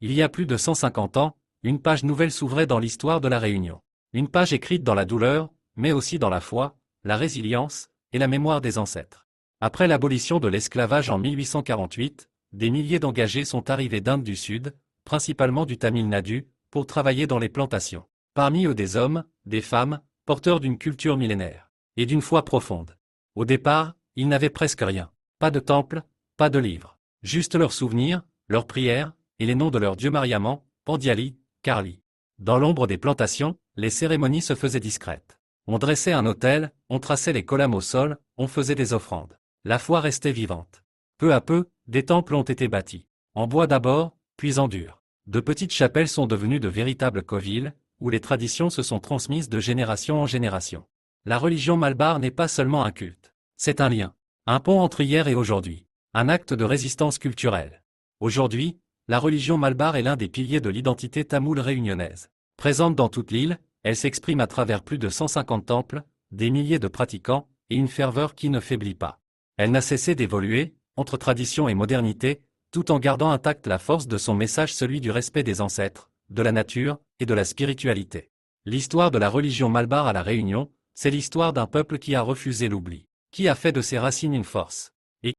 Il y a plus de 150 ans, une page nouvelle s'ouvrait dans l'histoire de la Réunion. Une page écrite dans la douleur, mais aussi dans la foi, la résilience et la mémoire des ancêtres. Après l'abolition de l'esclavage en 1848, des milliers d'engagés sont arrivés d'Inde du Sud, principalement du Tamil Nadu, pour travailler dans les plantations. Parmi eux des hommes, des femmes, porteurs d'une culture millénaire et d'une foi profonde. Au départ, ils n'avaient presque rien. Pas de temple, pas de livres. Juste leurs souvenirs, leurs prières, et les noms de leurs dieux Mariamman, Pandiali, Karli. Dans l'ombre des plantations, les cérémonies se faisaient discrètes. On dressait un autel, on traçait les collams au sol, on faisait des offrandes. La foi restait vivante. Peu à peu, des temples ont été bâtis. En bois d'abord, puis en dur. De petites chapelles sont devenues de véritables covilles, où les traditions se sont transmises de génération en génération. La religion malbar n'est pas seulement un culte. C'est un lien. Un pont entre hier et aujourd'hui. Un acte de résistance culturelle. Aujourd'hui, la religion malbar est l'un des piliers de l'identité tamoule réunionnaise. Présente dans toute l'île, elle s'exprime à travers plus de 150 temples, des milliers de pratiquants, et une ferveur qui ne faiblit pas. Elle n'a cessé d'évoluer, entre tradition et modernité, tout en gardant intacte la force de son message, celui du respect des ancêtres, de la nature et de la spiritualité. L'histoire de la religion malbar à La Réunion, c'est l'histoire d'un peuple qui a refusé l'oubli, qui a fait de ses racines une force.